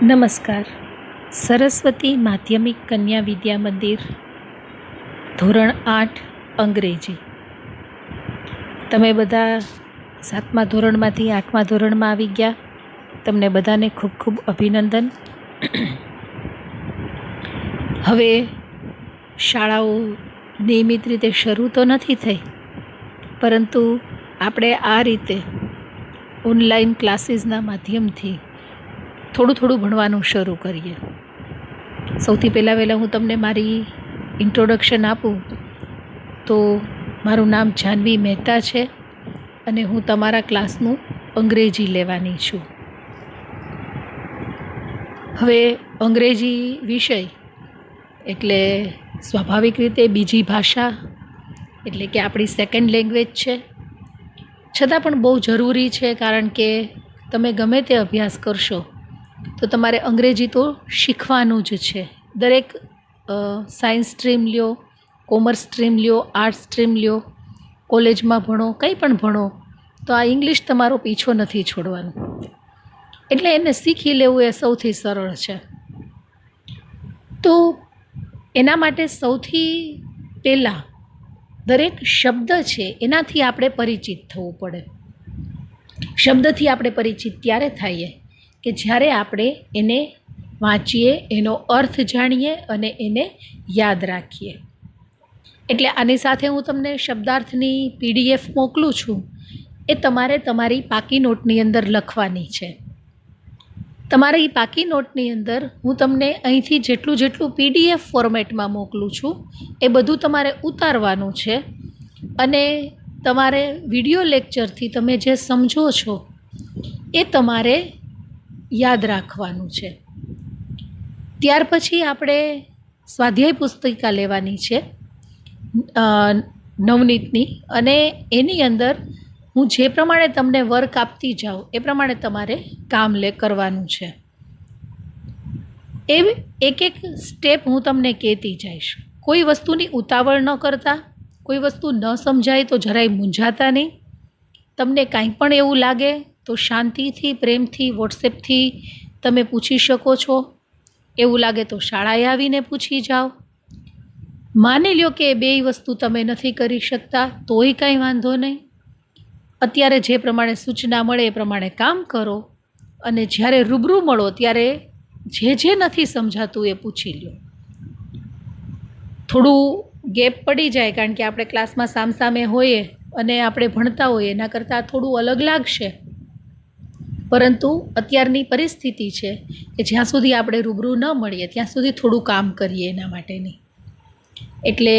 નમસ્કાર. સરસ્વતી માધ્યમિક કન્યા વિદ્યા મંદિર, ધોરણ 8 અંગ્રેજી. તમે બધા 7મા ધોરણમાંથી 8મા ધોરણમાં આવી ગયા. તમને બધાને ખૂબ ખૂબ અભિનંદન. હવે શાળાઓ નિયમિત રીતે શરૂ તો નથી થઈ, પરંતુ આપણે આ રીતે ઓનલાઈન ક્લાસીસના માધ્યમથી થોડું ભણવાનું શરૂ કરીએ. સૌથી પહેલાં હું તમને મારી ઇન્ટ્રોડક્શન આપું તો મારું નામ જાહ્નવી મહેતા છે અને હું તમારા ક્લાસનું અંગ્રેજી લેવાની છું. હવે અંગ્રેજી વિષય એટલે સ્વાભાવિક રીતે બીજી ભાષા એટલે કે આપણી સેકન્ડ લેંગ્વેજ છે, છતાં પણ બહુ જરૂરી છે, કારણ કે તમે ગમે તે અભ્યાસ કરશો તો તમારે અંગ્રેજી તો શીખવાનું જ છે. દરેક સાયન્સ સ્ટ્રીમ લ્યો, કોમર્સ સ્ટ્રીમ લ્યો, આર્ટ્સ સ્ટ્રીમ લ્યો, કોલેજમાં ભણો, કંઈ પણ ભણો, તો આ ઇંગ્લિશ તમારો પીછો નથી છોડવાનું. એટલે એને શીખી લેવું એ સૌથી સરળ છે. તો એના માટે સૌથી પહેલાં દરેક શબ્દ છે એનાથી આપણે પરિચિત થવું પડે. શબ્દથી આપણે પરિચિત ત્યારે થઈએ કે જ્યારે આપણે એને વાંચીએ, એનો અર્થ જાણીએ અને એને યાદ રાખીએ. એટલે આની સાથે હું તમને શબ્દાર્થની PDF મોકલું છું, એ તમારે તમારી પાકી નોટની અંદર લખવાની છે. તમારી પાકી નોટની અંદર હું તમને અહીંથી જેટલું PDF ફોર્મેટમાં મોકલું છું એ બધું તમારે ઉતારવાનું છે અને તમારે વિડીયો લેક્ચરથી તમે જે સમજો છો એ તમારે યાદ રાખવાનું છે. ત્યાર પછી આપણે સ્વાધ્યાય પુસ્તિકા લેવાની છે નવનીતની, અને એની અંદર હું જે પ્રમાણે તમને વર્ક આપતી જાઉં એ પ્રમાણે તમારે કામ કરવાનું છે. એ એક સ્ટેપ હું તમને કહેતી જઈશ. કોઈ વસ્તુની ઉતાવળ ન કરતા, કોઈ વસ્તુ ન સમજાય તો જરાય મૂંઝાતા નહીં. તમને કાંઈ પણ એવું લાગે તો શાંતિથી, પ્રેમથી, વોટ્સએપથી તમે પૂછી શકો છો. એવું લાગે તો શાળાએ આવીને પૂછી જાઓ. માની લ્યો કે બેય વસ્તુ તમે નથી કરી શકતા તોય કાંઈ વાંધો નહીં. અત્યારે જે પ્રમાણે સૂચના મળે એ પ્રમાણે કામ કરો, અને જ્યારે રૂબરૂ મળો ત્યારે જે નથી સમજાતું એ પૂછી લ્યો. થોડું ગેપ પડી જાય, કારણ કે આપણે ક્લાસમાં સામસામે હોઈએ અને આપણે ભણતા હોઈએ, એના કરતાં થોડું અલગ લાગશે, પરંતુ અત્યારની પરિસ્થિતિ છે કે જ્યાં સુધી આપણે રૂબરૂ ન મળીએ ત્યાં સુધી થોડું કામ કરીએ એના માટેની. એટલે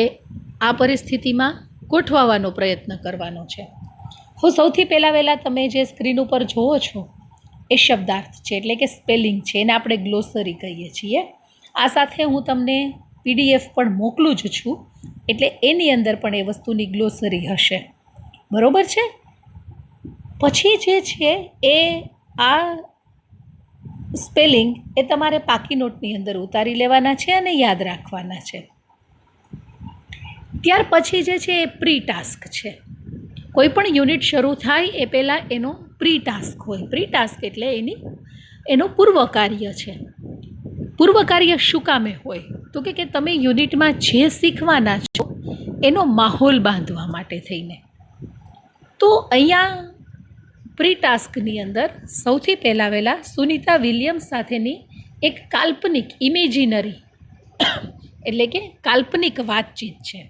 આ પરિસ્થિતિમાં ગોઠવવાનો પ્રયત્ન કરવાનો છે. હું સૌથી પહેલાં તમે જે સ્ક્રીન ઉપર જુઓ છો એ શબ્દાર્થ છે, એટલે કે સ્પેલિંગ છે, એને આપણે ગ્લોસરી કહીએ છીએ. આ સાથે હું તમને PDF પણ મોકલું જ છું, એટલે એની અંદર પણ એ વસ્તુની ગ્લોસરી હશે. બરાબર છે? પછી જે છે એ આ સ્પેલિંગ એ તમારે પાકી નોટની અંદર ઉતારી લેવાના છે અને યાદ રાખવાના છે. ત્યાર પછી જે છે એ પ્રી ટાસ્ક છે. કોઈ પણ યુનિટ શરૂ થાય એ પહેલાં એનો પ્રી ટાસ્ક હોય. પ્રી ટાસ્ક એટલે એનું પૂર્વ કાર્ય છે. પૂર્વ કાર્ય શું કામે હોય તો કે તમે યુનિટમાં જે શીખવાના છો એનો માહોલ બાંધવા માટે થઈને. તો અહીંયા પ્રી ટાસ્કની અંદર સૌથી પહેલાં સુનિતા વિલિયમ્સ સાથેની એક કાલ્પનિક ઇમેજિનરી એટલે કે કાલ્પનિક વાતચીત છે.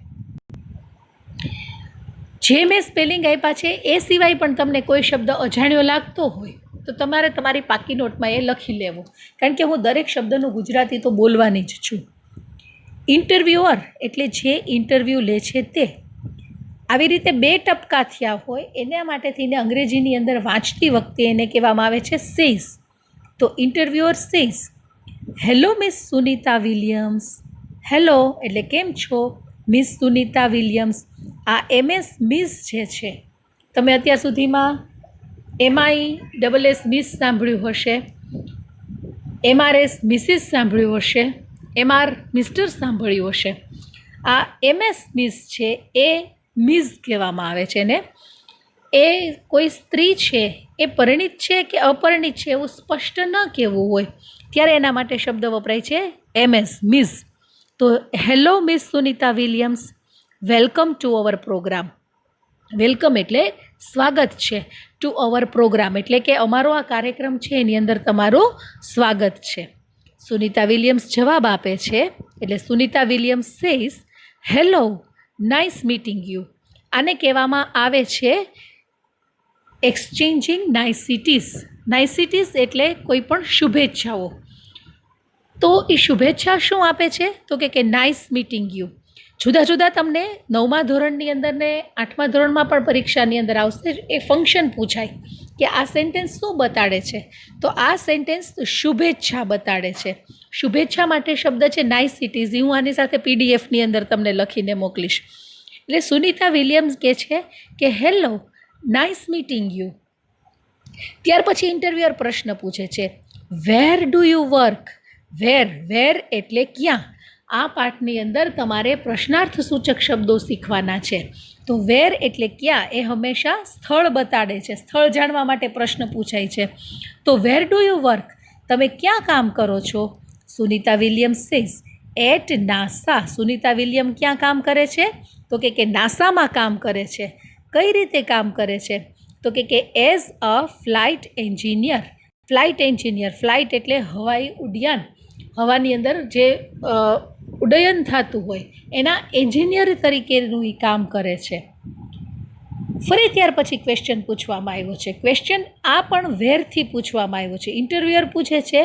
જે મેં સ્પેલિંગ આપ્યા છે એ સિવાય પણ તમને કોઈ શબ્દ અજાણ્યો લાગતો હોય તો તમારે તમારી પાકી નોટમાં એ લખી લેવો, કારણ કે હું દરેક શબ્દનું ગુજરાતી તો બોલવાની જ છું. ઇન્ટરવ્યુઅર એટલે જે ઇન્ટરવ્યૂ લે છે તે. આવી રીતે 2 ટપકા થયા હોય એના માટે થઈને અંગ્રેજીની અંદર વાંચતી વખતે એને કહેવામાં આવે છે સેઝ. તો interviewer says, hello miss Sunita Williams. Hello એટલે કેમ છો મિસ સુનિતા વિલિયમ્સ. આ MS મિસ જે છે, તમે અત્યાર સુધીમાં MISS મિસ સાંભળ્યું હશે, MRS મિસિસ સાંભળ્યું હશે, MR મિસ્ટર સાંભળ્યું હશે. આ MS મિસ છે એ મિસ કહેવામાં આવે છે ને. એ કોઈ સ્ત્રી છે એ પરિણિત છે કે અપરિણિત છે એવું સ્પષ્ટ ન કહેવું હોય ત્યારે એના માટે શબ્દ વપરાય છે MS, મિસ. તો hello miss Sunita Williams, welcome to our programme. Welcome એટલે સ્વાગત છે, ટુ અવર પ્રોગ્રામ એટલે કે અમારો આ કાર્યક્રમ છે એની અંદર તમારું સ્વાગત છે. સુનિતા વિલિયમ્સ જવાબ આપે છે એટલે Sunita Williams says hello, nice meeting you. આને કહેવામાં આવે છે એક્સચેન્જિંગ નાઇસિટીઝ. નાઇસિટીઝ એટલે કોઈ પણ શુભેચ્છાઓ. તો એ શુભેચ્છા શું આપે છે તો કે નાઇસ મીટિંગ યુ. જુદા જુદા તમને 9મા ધોરણની અંદર ને 8મા ધોરણમાં પણ પરીક્ષાની અંદર આવશે એ ફંક્શન પૂછાય કે આ સેન્ટેન્સ શું બતાડે છે, તો આ સેન્ટેન્સ શુભેચ્છા બતાડે છે. શુભેચ્છા માટે શબ્દ છે નાઇસિટીઝ. હું આની સાથે પીડીએફની અંદર તમને લખીને મોકલીશ. એટલે સુનિતા વિલિયમ્સ કહે છે કે હેલો, નાઇસ મીટિંગ યુ. ત્યાર પછી ઇન્ટરવ્યુઅર પ્રશ્ન પૂછે છે વેર ડુ યુ વર્ક. વેર એટલે ક્યાં. આ પાઠની અંદર તમારે પ્રશ્નાર્થ સૂચક શબ્દો શીખવાના છે. તો વેર એટલે ક્યાં એ હંમેશા સ્થળ બતાડે છે. સ્થળ જાણવા માટે પ્રશ્ન પૂછાય છે. તો વેર ડુ યુ વર્ક, તમે ક્યાં કામ કરો છો. Sunita Williams says at NASA. Sunita William ક્યાં કામ કરે છે તો કે નાસામાં કામ કરે છે. કઈ રીતે કામ કરે છે તો કે as a flight engineer. Flight engineer, flight એટલે હવાઈ ઉડ્ડયન, હવાની અંદર જે ઉડ્ડયન થતું હોય એના એન્જિનિયર તરીકેનું એ કામ કરે છે. ફરી ત્યાર પછી ક્વેશ્ચન પૂછવામાં આવ્યો છે. ક્વેશ્ચન આ પણ વેરથી પૂછવામાં આવ્યો છે. ઇન્ટરવ્યુઅર પૂછે છે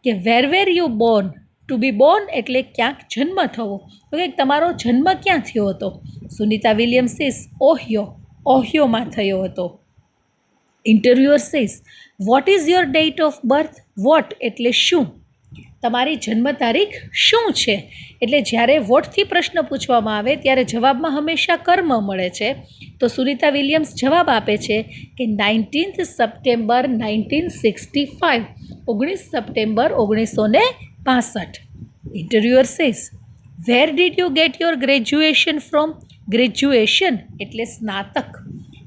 કે where you born. To be born એટલે ક્યાંક જન્મ થવો. તો કે તમારો જન્મ ક્યાં થયો હતો. Sunita Williams is Ohio. ઓહિયોમાં થયો હતો. Interviewer says what is your date of birth. What એટલે શું, તમારી જન્મ તારીખ શું છે. એટલે જ્યારે વોટથી પ્રશ્ન પૂછવામાં આવે ત્યારે જવાબમાં હંમેશા કર્મ મળે છે. તો સુનિતા વિલિયમ્સ જવાબ આપે છે કે 19th September 1965. 19 September 1965. Interviewer says where did you get your graduation from. Graduation એટલે સ્નાતક.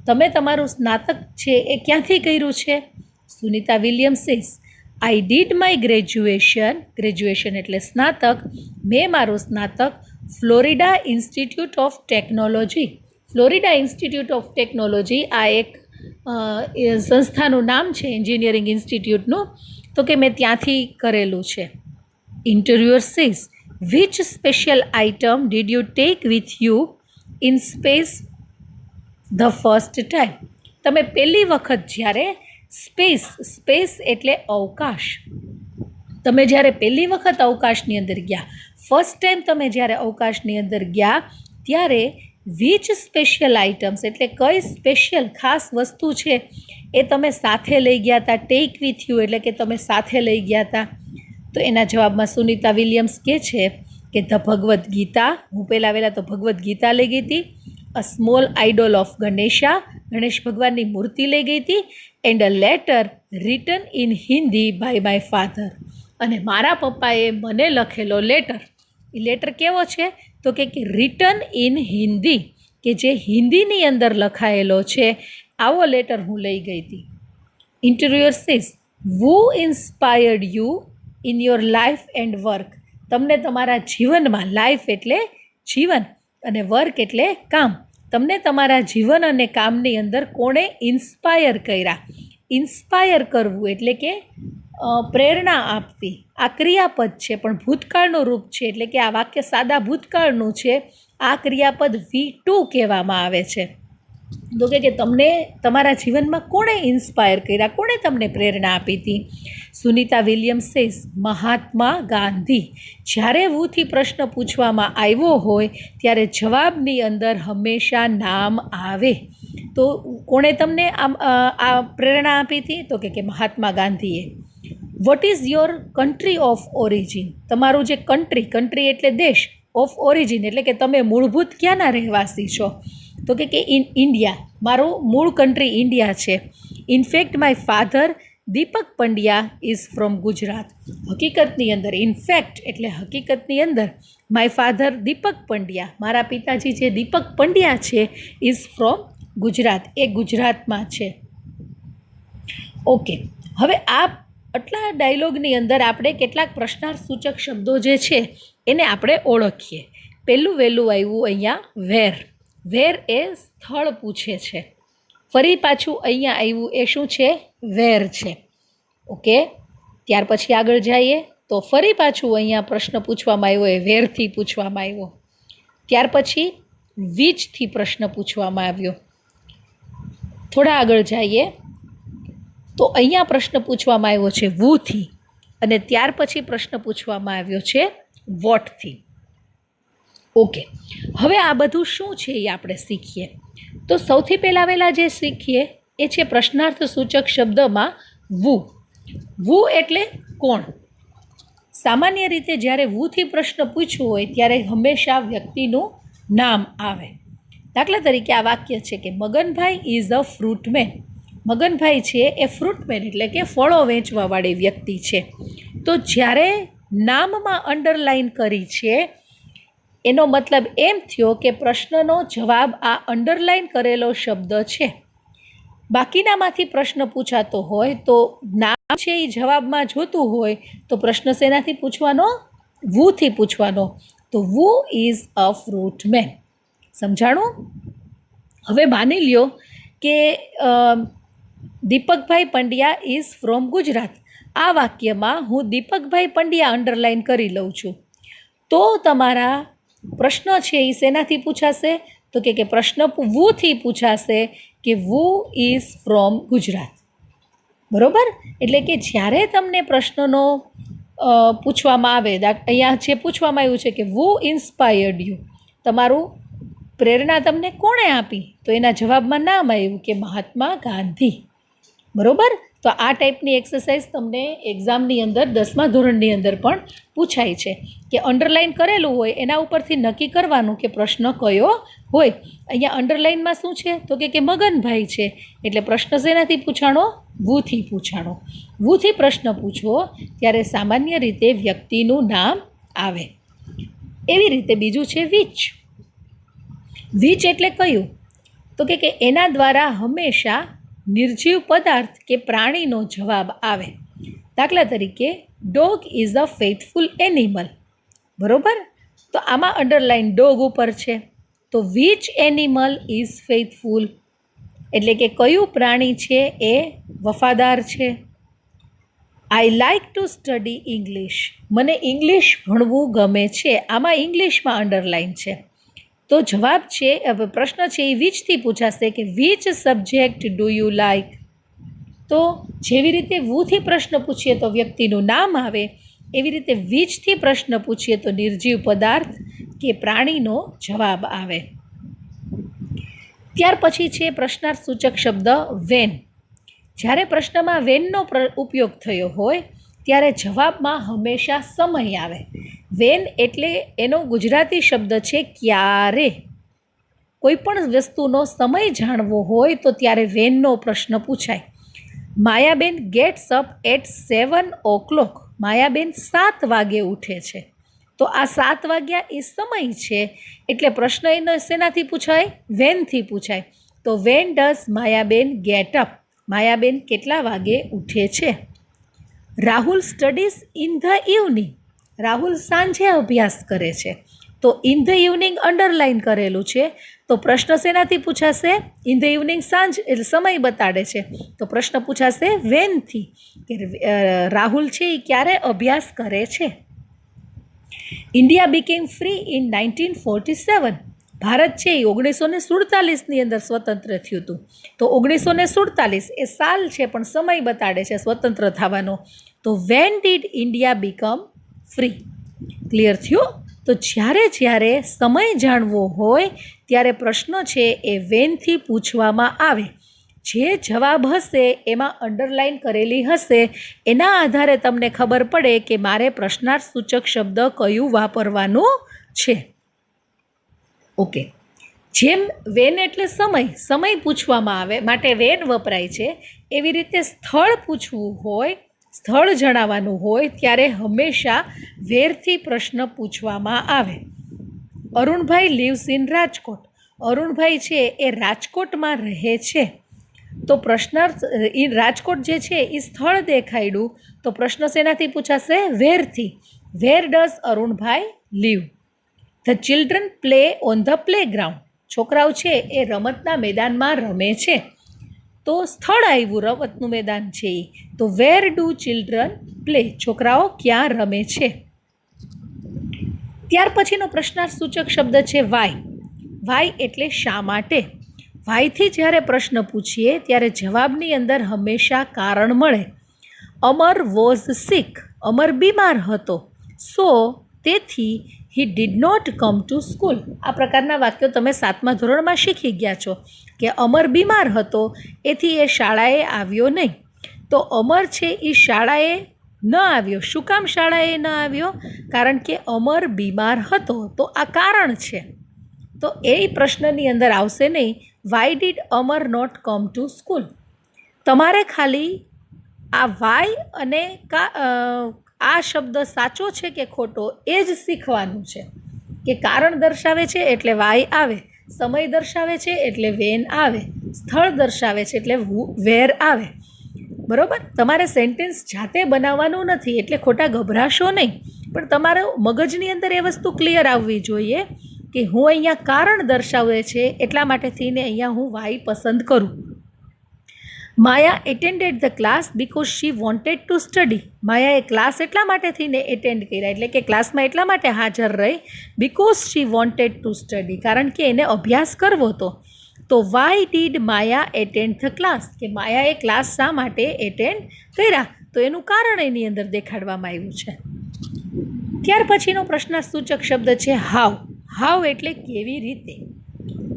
તમે તમારું સ્નાતક છે એ ક્યાંથી કર્યું છે. Sunita Williams says I did my graduation. Graduation એટલે સ્નાતક. મેં મારું સ્નાતક Florida institute of technology. Florida institute of technology આ એક સંસ્થાનું નામ છે એન્જિનિયરિંગ ઇન્સ્ટિટ્યૂટનું. તો કે મેં ત્યાંથી કરેલું છે. Interviewer says which special item did you take with you in space the first time. તમે પહેલી વખત જ્યારે સ્પેસ એટલે અવકાશ. તમે જ્યારે પહેલી વખત અવકાશની અંદર ગયા, ફર્સ્ટ ટાઈમ તમે જ્યારે અવકાશની અંદર ગયા ત્યારે વિચ સ્પેશિયલ આઇટમ્સ એટલે કઈ સ્પેશિયલ ખાસ વસ્તુ છે એ તમે સાથે લઈ ગયા હતા. ટેક વિથ યુ એટલે કે તમે સાથે લઈ ગયા હતા. તો એના જવાબમાં સુનિતા વિલિયમ્સ કહે છે કે ધ ભગવદ્ ગીતા. હું પહેલાં તો ભગવદ્ ગીતા લઈ ગઈ હતી. A small idol of Ganesha. Ganesh ભગવાનની મૂર્તિ લઈ ગઈ હતી. And a letter written in Hindi by my father. અને મારા પપ્પાએ મને લખેલો લેટર. એ લેટર કેવો છે તો કે રિટન ઇન હિન્દી, કે જે હિન્દીની અંદર લખાયેલો છે. આવો લેટર હું લઈ ગઈ હતી. Interviewer says who inspired you in your life and work. તમને તમારા જીવનમાં, લાઈફ એટલે જીવન અને વર્ક એટલે કામ, તમને તમારા જીવન અને કામની અંદર કોણે ઇન્સ્પાયર કર્યા. ઇન્સ્પાયર કરવું એટલે કે પ્રેરણા આપવી. આ ક્રિયાપદ છે પણ ભૂતકાળનું રૂપ છે. એટલે કે આ વાક્ય સાદા ભૂતકાળનું છે. આ ક્રિયાપદ V2 કહેવામાં આવે છે. તો કે તમને તમારા જીવનમાં કોણે ઇન્સ્પાયર કર્યા, કોણે તમને પ્રેરણા આપી હતી. Sunita Williams says Mahatma Gandhi. જ્યારે વૂથી પ્રશ્ન પૂછવામાં આવ્યો હોય ત્યારે જવાબની અંદર હંમેશા નામ આવે. તો કોણે તમને આ પ્રેરણા આપી હતી તો કે મહાત્મા ગાંધીએ. Vote is your country of origin. તમારું જે કન્ટ્રી એટલે દેશ, ઓફ ઓરિજિન એટલે કે તમે મૂળભૂત ક્યાંના રહેવાસી છો. તો કે ઇન્ડિયા. મારું મૂળ કન્ટ્રી ઇન્ડિયા છે. In fact my father Deepak Pandya is from Gujarat. હકીકતની અંદર, ઇનફેક્ટ એટલે હકીકતની અંદર, માય ફાધર દીપક પંડ્યા, મારા પિતાજી જે દીપક પંડ્યા છે, ઇઝ ફ્રોમ ગુજરાત, એ ગુજરાતમાં છે. ઓકે, હવે આ આટલા ડાયલોગની અંદર આપણે કેટલાક પ્રશ્નાર્થ સૂચક શબ્દો જે છે એને આપણે ઓળખીએ. પહેલું વહેલું આવ્યું અહીંયા વેર. વેર એ સ્થળ પૂછે છે. ફરી પાછું અહીંયા આવ્યું એ શું છે? વેર છે. ઓકે, ત્યાર પછી આગળ જઈએ તો ફરી પાછું અહીંયા પ્રશ્ન પૂછવામાં આવ્યો એ વેરથી પૂછવામાં આવ્યો. ત્યાર પછી વીજથી પ્રશ્ન પૂછવામાં આવ્યો. થોડા આગળ જઈએ તો અહીંયા પ્રશ્ન પૂછવામાં આવ્યો છે વુથી, અને ત્યાર પછી પ્રશ્ન પૂછવામાં આવ્યો છે વોટથી. ઓકે, હવે આ બધું શું છે એ આપણે શીખીએ. તો સૌથી પહેલાં જે શીખીએ એ છે પ્રશ્નાર્થ સૂચક શબ્દમાં વુ. વુ એટલે કોણ? સામાન્ય રીતે જ્યારે વુથી પ્રશ્ન પૂછવું હોય ત્યારે હંમેશા વ્યક્તિનું નામ આવે. દાખલા તરીકે આ વાક્ય છે કે મગનભાઈ ઇઝ અ ફ્રૂટમેન. મગનભાઈ છે એ ફ્રૂટમેન એટલે કે ફળો વેચવાવાળી વ્યક્તિ છે. તો જ્યારે નામમાં અંડરલાઈન કરી છે એનો મતલબ એમ થયો કે પ્રશ્નનો જવાબ આ અંડરલાઈન કરેલો શબ્દ છે. બાકીનામાંથી પ્રશ્ન પૂછાતો હોય તો નામ છે એ જવાબમાં જોતું હોય તો પ્રશ્ન શેનાથી પૂછવાનો? વુથી પૂછવાનો. તો વુ ઇઝ અ ફ્રૂટમેન. સમજાણું? હવે માની લ્યો કે દીપકભાઈ પંડ્યા ઇઝ ફ્રોમ ગુજરાત. આ વાક્યમાં હું દીપકભાઈ પંડ્યા અંડરલાઈન કરી લઉં છું. તો તમારા પ્રશ્ન છે એ શેનાથી પૂછાશે? તો કે પ્રશ્ન વુથી પૂછાશે કે વુ ઇઝ ફ્રોમ ગુજરાત. બરાબર? એટલે કે જ્યારે તમને પ્રશ્નનો પૂછવામાં આવે, અહીંયા જે પૂછવામાં આવ્યું છે કે વુ ઇન્સ્પાયર્ડ યુ, તમારું પ્રેરણા તમને કોણે આપી? તો એના જવાબમાં નામ આવ્યું કે મહાત્મા ગાંધી. બરાબર? તો આ ટાઈપની એક્સરસાઇઝ તમને એક્ઝામની અંદર 10મા ધોરણની અંદર પણ પૂછાય છે કે અંડરલાઈન કરેલું હોય એના ઉપરથી નક્કી કરવાનું કે પ્રશ્ન કયો હોય. અહીંયા અંડરલાઈનમાં શું છે? તો કે મગનભાઈ છે એટલે પ્રશ્ન શેનાથી પૂછાણો? વુથી પૂછાણો. વુથી પ્રશ્ન પૂછો ત્યારે સામાન્ય રીતે વ્યક્તિનું નામ આવે. એવી રીતે બીજું છે વીચ. વીચ એટલે કયું? તો કે એના દ્વારા હંમેશા નિર્જીવ પદાર્થ કે પ્રાણીનો જવાબ આવે. દાખલા તરીકે dog is a faithful animal. બરાબર? તો આમાં અંડરલાઈન ડોગ ઉપર છે. તો વિચ એનિમલ ઇઝ ફેથફુલ એટલે કે કયું પ્રાણી છે એ વફાદાર છે. I like to study English. મને ઇંગ્લિશ ભણવું ગમે છે. આમાં ઇંગ્લિશમાં અંડરલાઈન છે. તો જવાબ છે, પ્રશ્ન છે એ વીચથી પૂછાશે કે which subject do you like. તો જેવી રીતે વુથી પ્રશ્ન પૂછીએ તો વ્યક્તિનું નામ આવે, એવી રીતે વીચથી પ્રશ્ન પૂછીએ તો નિર્જીવ પદાર્થ કે પ્રાણીનો જવાબ આવે. ત્યાર પછી છે પ્રશ્નાર્થ સૂચક શબ્દ વેન. જ્યારે પ્રશ્નમાં વેનનો ઉપયોગ થયો હોય ત્યારે જવાબમાં હંમેશા સમય આવે. વેન એટલે એનો ગુજરાતી શબ્દ છે ક્યારે. કોઈ પણ વસ્તુનો સમય જાણવો હોય તો ત્યારે વેનનો પ્રશ્ન પૂછાય. Mayaben gets up at 7 o'clock. Mayaben 7 વાગે ઉઠે છે. તો આ 7 વાગ્યા એ સમય છે એટલે પ્રશ્ન એનો શેનાથી પૂછાય? વેનથી પૂછાય. તો when does Mayaben get up. Mayaben કેટલા વાગે ઉઠે છે? Rahul studies in the evening. Rahul સાંજે અભ્યાસ કરે છે. તો ઇન ધ ઇવનિંગ અંડરલાઈન કરેલું છે તો પ્રશ્ન શેનાથી પૂછાશે? ઇન ધ ઇવનિંગ સાંજ એટલે સમય બતાડે છે તો પ્રશ્ન પૂછાશે વેનથી કે રાહુલ છે એ ક્યારે અભ્યાસ કરે છે. India became free in 1947. Bharat છે એ 1947ની અંદર સ્વતંત્ર થયું હતું. તો 1947 એ સાલ છે પણ સમય બતાડે છે સ્વતંત્ર થવાનો. તો when did India become free. Clear થયું? તો જ્યારે સમય જાણવો હોય ત્યારે પ્રશ્ન છે એ વેનથી પૂછવામાં આવે. જે જવાબ હશે એમાં અંડરલાઈન કરેલી હશે એના આધારે તમને ખબર પડે કે મારે પ્રશ્નાર્થ સૂચક શબ્દ કયું વાપરવાનું છે. ઓકે, જેમ વેન એટલે સમય પૂછવામાં આવે માટે વેન વપરાય છે, એવી રીતે સ્થળ પૂછવું હોય, સ્થળ જણાવવાનું હોય ત્યારે હંમેશા વેરથી પ્રશ્ન પૂછવામાં આવે. Arunbhai lives in Rajkot. અરુણભાઈ છે એ રાજકોટમાં રહે છે. તો પ્રશ્નાર્થ એ રાજકોટ જે છે એ સ્થળ દેખાડ્યું, તો પ્રશ્ન શેનાથી પૂછાશે? વેરથી. Where does Arunbhai live? The children play on the playground. છોકરાઓ છે એ રમતના મેદાનમાં રમે છે. તો સ્થળ આવ્યું રમતનું મેદાન છે એ. તો વેર ડુ ચિલ્ડ્રન પ્લે? છોકરાઓ ક્યાં રમે છે? ત્યાર પછીનો પ્રશ્નાર્થ સૂચક શબ્દ છે વાય. વાય એટલે શા માટે. વાયથી જ્યારે પ્રશ્ન પૂછીએ ત્યારે જવાબની અંદર હંમેશા કારણ મળે. અમર વોઝ સિક. અમર બીમાર હતો. સો તેથી he did not come to school. આ પ્રકારના વાક્યો તમે 7મા ધોરણમાં શીખી ગયા છો કે અમર બીમાર હતો એથી એ શાળાએ આવ્યો નહીં. તો અમર છે એ શાળાએ ન આવ્યો. શું કામ શાળાએ ન આવ્યો? કારણ કે અમર બીમાર હતો. તો આ કારણ છે. તો એ પ્રશ્નની અંદર આવશે નહીં why did Amar not come to school. તમારે ખાલી આ વાય અને આ શબ્દ સાચો છે કે ખોટો એ જ શીખવાનું છે કે કારણ દર્શાવે છે એટલે વાય આવે, સમય દર્શાવે છે એટલે વેન આવે, સ્થળ દર્શાવે છે એટલે વેર આવે. બરાબર? તમારે સેન્ટેન્સ જાતે બનાવવાનું નથી એટલે ખોટા ગભરાશો નહીં, પણ તમારા મગજની અંદર એ વસ્તુ ક્લિયર આવવી જોઈએ કે હું અહીંયા કારણ દર્શાવે છે એટલા માટે થઈને અહીંયા હું વાય પસંદ કરું. Maya attended the class because she wanted to study. માયાએ ક્લાસ એટલા માટે થઈને એટેન્ડ કર્યા, એટલે કે ક્લાસમાં એટલા માટે હાજર રહી because she wanted to study, કારણ કે એને અભ્યાસ કરવો હતો. તો why did Maya attend the class? કે માયાએ ક્લાસ શા માટે એટેન્ડ કર્યા? તો એનું કારણ એની અંદર દેખાડવામાં આવ્યું છે. ત્યાર પછીનો પ્રશ્નાર્થ સૂચક શબ્દ છે હાવ. હાવ એટલે કેવી રીતે.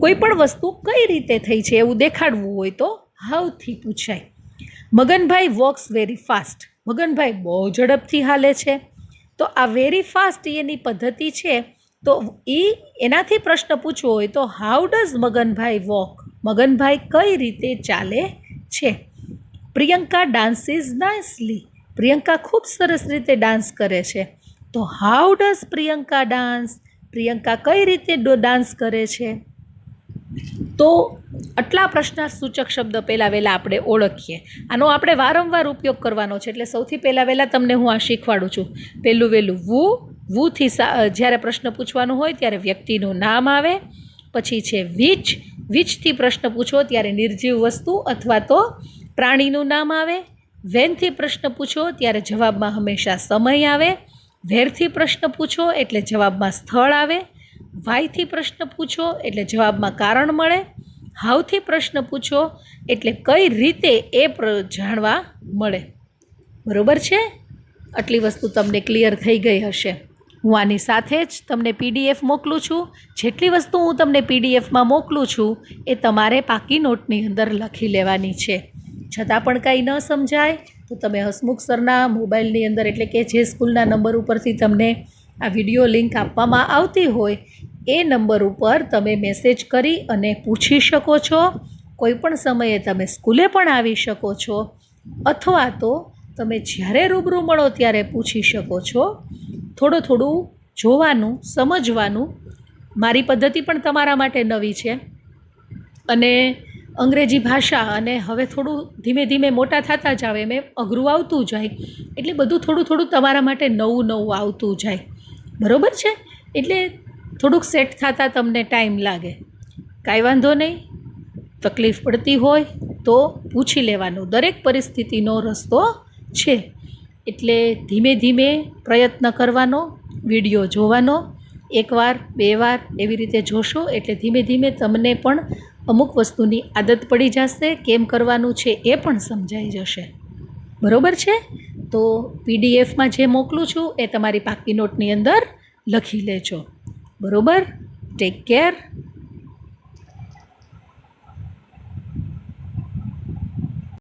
કોઈ પણ વસ્તુ કઈ રીતે થઈ છે એવું દેખાડવું હોય તો હાવથી પૂછાય. Maganbhai walks very fast. Maganbhai બહુ ઝડપથી હાલે છે. તો આ વેરી ફાસ્ટ એની પદ્ધતિ છે. તો એનાથી પ્રશ્ન પૂછવો હોય તો how does Maganbhai walk? Maganbhai કઈ રીતે ચાલે છે. Priyanka dances nicely. પ્રિયંકા ખૂબ સરસ રીતે ડાન્સ કરે છે. તો how does Priyanka dance? Priyanka કઈ રીતે ડાન્સ કરે છે. તો આટલા પ્રશ્નાર્થ સૂચક શબ્દ પહેલાં વહેલા આપણે ઓળખીએ. આનો આપણે વારંવાર ઉપયોગ કરવાનો છે, એટલે સૌથી પહેલાં તમને હું આ શીખવાડું છું. પહેલું વહેલું વુથી જ્યારે પ્રશ્ન પૂછવાનો હોય ત્યારે વ્યક્તિનું નામ આવે. પછી છે વિચથી પ્રશ્ન પૂછો ત્યારે નિર્જીવ વસ્તુ અથવા તો પ્રાણીનું નામ આવે. વેનથી પ્રશ્ન પૂછો ત્યારે જવાબમાં હંમેશા સમય આવે. વેરથી પ્રશ્ન પૂછો એટલે જવાબમાં સ્થળ આવે. વાયથી પ્રશ્ન પૂછો એટલે જવાબમાં કારણ મળે. હાવથી પ્રશ્ન પૂછો એટલે કઈ રીતે એ જાણવા મળે. બરાબર છે? આટલી વસ્તુ તમને ક્લિયર થઈ ગઈ હશે. હું આની સાથે જ તમને PDF મોકલું છું. જેટલી વસ્તુ હું તમને PDFમાં મોકલું છું એ તમારે પાકી નોટની અંદર લખી લેવાની છે. છતાં પણ કાંઈ ન સમજાય તો તમે હસમુખ સરના મોબાઈલની અંદર, એટલે કે જે સ્કૂલના નંબર ઉપરથી તમને આ વિડીયો લિંક આપવામાં આવતી હોય એ નંબર ઉપર તમે મેસેજ કરી અને પૂછી શકો છો. કોઈ પણ સમયે તમે સ્કૂલે પણ આવી શકો છો, અથવા તો તમે જ્યારે રૂબરૂ મળો ત્યારે પૂછી શકો છો. થોડું જોવાનું, સમજવાનું. મારી પદ્ધતિ પણ તમારા માટે નવી છે અને અંગ્રેજી ભાષા અને હવે થોડું ધીમે ધીમે મોટા થતા જાવ એમ અઘરું આવતું જાય, એટલે બધું થોડું તમારા માટે નવું આવતું જાય. બરાબર છે? એટલે થોડુંક સેટ થતાં તમને ટાઈમ લાગે. કાંઈ વાંધો નહીં. તકલીફ પડતી હોય તો પૂછી લેવાનું. દરેક પરિસ્થિતિનો રસ્તો છે. એટલે ધીમે ધીમે પ્રયત્ન કરવાનો, વિડીયો જોવાનો. 1 વાર 2 વાર એવી રીતે જોશો એટલે ધીમે ધીમે તમને પણ અમુક વસ્તુની આદત પડી જશે. કેમ કરવાનું છે એ પણ સમજાઈ જશે. બરાબર છે? તો PDFમાં જે મોકલું છું એ તમારી પાકી નોટની અંદર લખી લેજો. બરાબર? Take care.